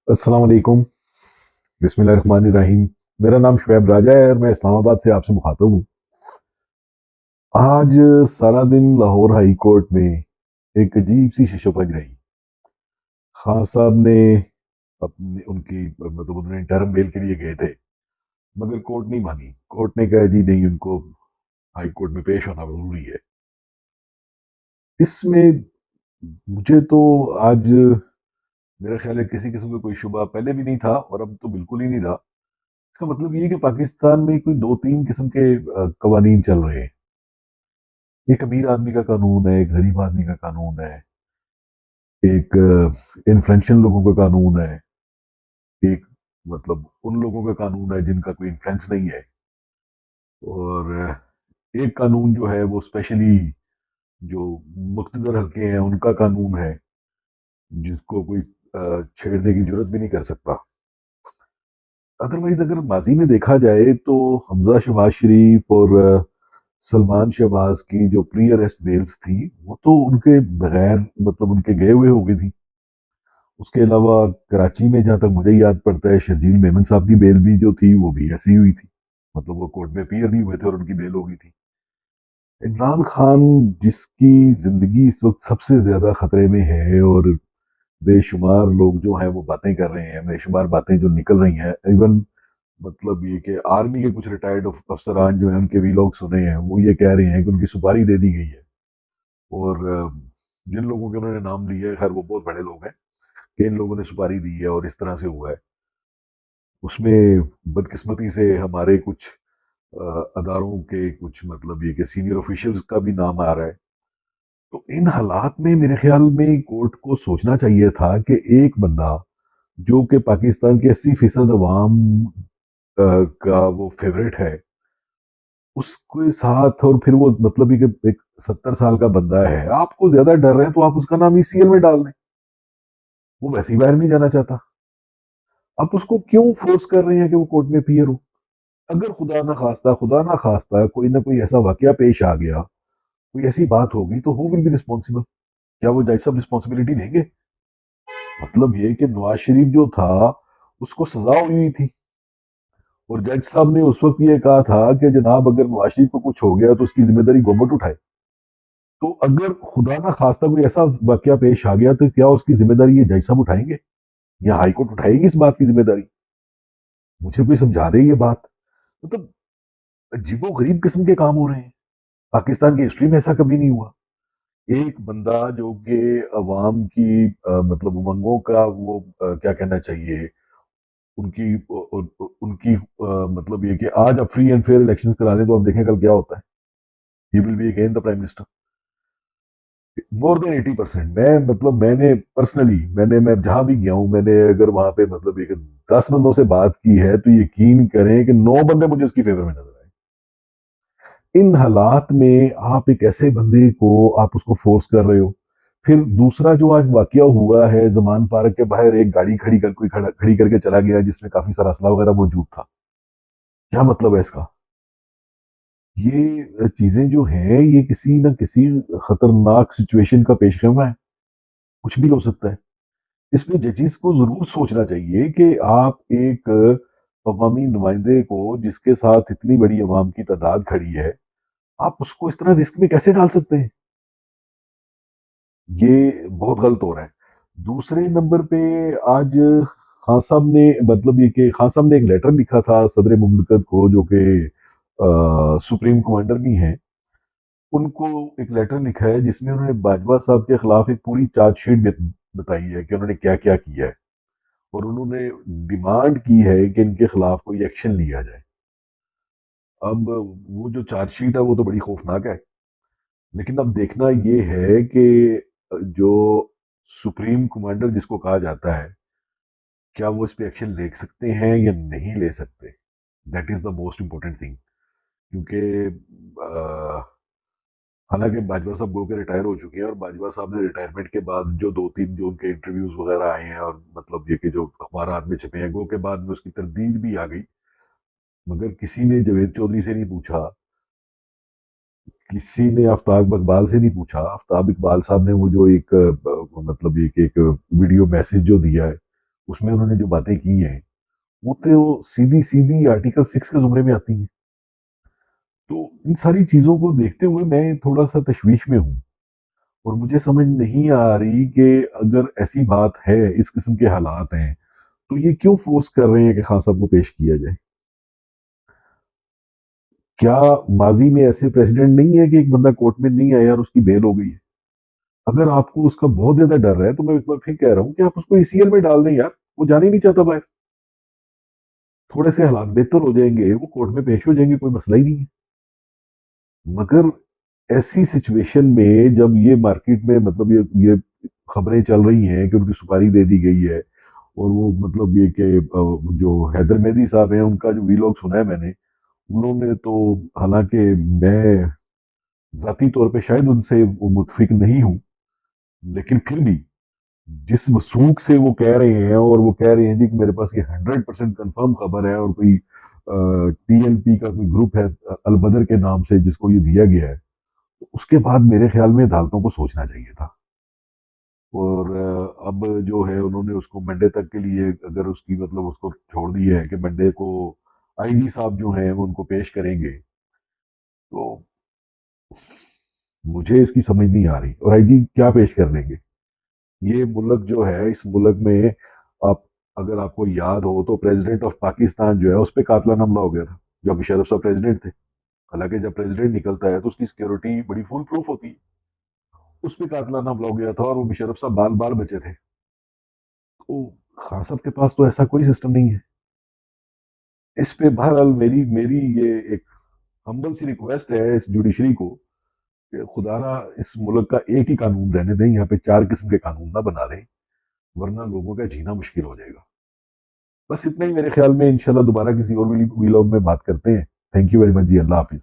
अस्सलाम वालेकुम। बिस्मिल्लाहिर्रहमानिर्रहीम। मेरा नाम शुएब राजा है और मैं इस्लामाबाद से आपसे मुखातब हूँ। आज सारा दिन लाहौर हाई कोर्ट में एक अजीब सी शिशोपज रही। खान साहब ने अपनी उनकी मतलब उन्होंने इंटरम बेल के लिए गए थे, मगर कोर्ट नहीं मानी। कोर्ट ने कहा जी नहीं, उनको हाई कोर्ट में पेश होना जरूरी है। इसमें मुझे तो आज मेरा ख्याल है किसी किस्म का कोई शुबा पहले भी नहीं था और अब तो बिल्कुल ही नहीं था। इसका मतलब ये है कि पाकिस्तान में कोई दो तीन किस्म के कवानीन चल रहे हैं। एक अमीर आदमी का कानून है, एक गरीब आदमी का कानून है, एक इन्फ्लुएंशियल लोगों का कानून है, एक मतलब उन लोगों का कानून है जिनका कोई इन्फ्लुएंस नहीं है, और एक कानून जो है वो स्पेशली जो मुक्तदर हल्के हैं उनका कानून है, जिसको कोई छेड़ने की जरूरत भी नहीं कर सकता। अदरवाइज अगर माजी में देखा जाए तो हमजा शहबाज शरीफ और सलमान शहबाज की जो प्री अरेस्ट बेल्स थी वो तो उनके बगैर मतलब उनके गए हुए हो गई थी। उसके अलावा कराची में जहां तक मुझे याद पड़ता है शर्जील मेमन साहब की बेल भी जो थी वो भी ऐसी ही हुई थी। मतलब वो कोर्ट में अपीयर नहीं हुए थे और उनकी बेल हो गई थी। इमरान खान जिसकी जिंदगी इस वक्त सबसे ज्यादा खतरे में है, और बेशुमार लोग जो हैं वो बातें कर रहे हैं, बेशुमार बातें जो निकल रही हैं, इवन मतलब ये कि आर्मी के कुछ रिटायर्ड अफसरान जो हैं उनके वीलॉग सुने हैं, वो ये कह रहे हैं कि उनकी सुपारी दे दी गई है। और जिन लोगों के उन्होंने नाम लिए हैं, खैर वो बहुत बड़े लोग हैं, कि इन लोगों ने सुपारी दी है और इस तरह से हुआ है। उसमें बदकिस्मती से हमारे कुछ अदारों के कुछ मतलब ये कि सीनियर ऑफिशियल्स का भी नाम आ रहा है। तो इन हालात में मेरे ख्याल में कोर्ट को सोचना चाहिए था कि एक बंदा जो कि पाकिस्तान के 80% अवाम का वो फेवरेट है, उसके साथ, और फिर वो मतलब ये कि एक 70 साल का बंदा है, आपको ज्यादा डर है तो आप उसका नाम ईसीएल में डाल दें। वो वैसे ही बाहर नहीं जाना चाहता, आप उसको क्यों फोर्स कर रहे हैं कि वो कोर्ट में अपीयर हो? अगर खुदा ना खास्ता कोई ना कोई ऐसा वाकया पेश आ गया, कोई ऐसी बात होगी, तो हु विल बी रिस्पॉन्सिबल? क्या वो जज साहब रिस्पॉन्सिबिलिटी लेंगे? मतलब ये कि नवाज शरीफ जो था उसको सजा हुई थी, और जज साहब ने उस वक्त ये कहा था कि जनाब अगर नवाज शरीफ को कुछ हो गया तो उसकी जिम्मेदारी गवर्नमेंट उठाए। तो अगर खुदा ना खास्ता कोई ऐसा वाकया पेश आ गया तो क्या उसकी जिम्मेदारी ये जज साहब उठाएंगे या हाई कोर्ट उठाएगी इस बात की जिम्मेदारी? मुझे कोई समझा दे ये बात। मतलब अजीबो गरीब किस्म के काम हो रहे हैं। पाकिस्तान की हिस्ट्री में ऐसा कभी नहीं हुआ। एक बंदा जो कि अवाम की मतलब उमंगों का वो क्या कहना चाहिए, उनकी उनकी मतलब ये कि आज आप फ्री एंड फेयर इलेक्शंस करा लें तो आप देखें कल क्या होता है। He will be again the prime minister. More than 80%। मैं मतलब मैंने पर्सनली मैं जहां भी गया हूं, मैंने अगर वहां पे मतलब एक 10 बंदों से बात की है तो यकीन करें कि 9 बंदे मुझे उसकी फेवर में नजर आए। इन हालात में आप एक ऐसे बंदे को आप उसको फोर्स कर रहे हो। फिर दूसरा जो आज वाकया हुआ है जमान पार्क के बाहर, एक गाड़ी खड़ी करके चला गया जिसमें काफी सारा असला वगैरह मौजूद था। क्या मतलब है इसका? ये चीजें जो हैं ये किसी न किसी खतरनाक सिचुएशन का पेशगमा है। कुछ भी हो सकता है। इसमें जजेस को जरूर सोचना चाहिए कि आप एक अवामी नुमाइंदे को जिसके साथ इतनी बड़ी अवाम की तादाद खड़ी है, आप उसको इस तरह रिस्क में कैसे डाल सकते हैं? ये बहुत गलत हो रहा है। दूसरे नंबर पे आज खान साहब ने मतलब ये कि खान साहब ने एक लेटर लिखा था सदर मुमलिकत को, जो कि सुप्रीम कमांडर भी हैं। उनको एक लेटर लिखा है जिसमें उन्होंने बाजवा साहब के खिलाफ एक पूरी चार्जशीट बताई है कि उन्होंने क्या क्या किया है, और उन्होंने डिमांड की है कि इनके खिलाफ कोई एक्शन लिया जाए। अब वो जो चार्जशीट है वो तो बड़ी खौफनाक है, लेकिन अब देखना ये है कि जो सुप्रीम कमांडर जिसको कहा जाता है, क्या वो इस पे एक्शन ले सकते हैं या नहीं ले सकते? That is the most important thing. क्योंकि हालांकि बाजवा साहब गो के रिटायर हो चुके हैं, और बाजवा साहब ने रिटायरमेंट के बाद जो दो तीन जो उनके इंटरव्यूज वगैरह आए हैं, और मतलब ये कि जो अखबार में छपे हैं, गो के बाद में उसकी तरदीद भी आ गई। मगर किसी ने जावेद चौधरी से नहीं पूछा, किसी ने आफ्ताब इकबाल से नहीं पूछा। आफ्ताब इकबाल साहब ने वो जो एक मतलब एक वीडियो मैसेज जो दिया है, اس میں انہوں نے جو باتیں کی ہیں وہ تو سیدھی سیدھی آرٹیکل 6 کے زمرے میں آتی ہیں. تو ان ساری چیزوں کو دیکھتے ہوئے میں تھوڑا سا تشویش میں ہوں، اور مجھے سمجھ نہیں آ رہی کہ اگر ایسی بات ہے، اس قسم کے حالات ہیں، تو یہ کیوں فورس کر رہے ہیں کہ خان صاحب کو پیش کیا جائے؟ کیا ماضی میں ایسے پریزیڈنٹ نہیں ہے کہ ایک بندہ کورٹ میں نہیں آیا اور اس کی بیل ہو گئی ہے؟ اگر آپ کو اس کا بہت زیادہ ڈر ہے تو میں ایک بار پھر کہہ رہا ہوں کہ آپ اس کو ای سی ایل میں ڈال دیں یار. وہ جانے ہی نہیں چاہتا باہر. تھوڑے سے حالات بہتر ہو جائیں گے، وہ کورٹ میں پیش ہو جائیں گے، کوئی مسئلہ ہی نہیں ہے. مگر ایسی سچویشن میں جب یہ مارکیٹ میں مطلب یہ خبریں چل رہی ہیں کہ ان کی سپاری دے دی گئی ہے، اور وہ مطلب یہ کہ جو حیدر مہدی صاحب ہیں ان کا جو ویلاگ سنا ہے میں نے، انہوں نے تو، حالانکہ میں ذاتی طور پہ شاید ان سے متفق نہیں ہوں، لیکن پھر بھی جس وثوق سے وہ کہہ رہے ہیں، اور وہ کہہ رہے ہیں جی کہ میرے پاس یہ 100% کنفرم خبر ہے، اور کوئی ٹی ایل پی کا کوئی گروپ ہے البدر کے نام سے جس کو یہ دیا گیا ہے، تو اس کے بعد میرے خیال میں عدالتوں کو سوچنا چاہیے تھا. اور اب جو ہے انہوں نے اس کو منڈے تک کے لیے، اگر اس کی مطلب اس کو چھوڑ دیا ہے کہ منڈے کو آئی جی صاحب جو ہیں وہ ان کو پیش کریں گے، تو مجھے اس کی سمجھ نہیں آ رہی. اور آئی جی کیا پیش کر لیں گے؟ یہ ملک جو ہے، اس ملک میں آپ، اگر آپ کو یاد ہو تو پریزیڈنٹ آف پاکستان جو ہے اس پہ قاتلانہ حملہ ہو گیا تھا جب مشرف صاحب پریزیڈنٹ تھے. حالانکہ جب پریزیڈنٹ نکلتا ہے تو اس کی سیکیورٹی بڑی فول پروف ہوتی ہے. اس پہ قاتلانہ حملہ ہو گیا تھا اور وہ مشرف صاحب بال بال بچے تھے. تو خان صاحب کے پاس تو ایسا کوئی سسٹم نہیں ہے. اس پہ بہرحال میری یہ ایک ہمبل سی ریکویسٹ ہے اس جوڈیشری کو کہ خدا را اس ملک کا ایک ہی قانون رہنے دیں، یہاں پہ 4 قسم کے قانون نہ بنا دیں، ورنہ لوگوں کا جینا مشکل ہو جائے گا. بس اتنا ہی میرے خیال میں. انشاءاللہ دوبارہ کسی اور ویلاگ میں بات کرتے ہیں. تھینک یو ویری مچ جی. اللہ حافظ.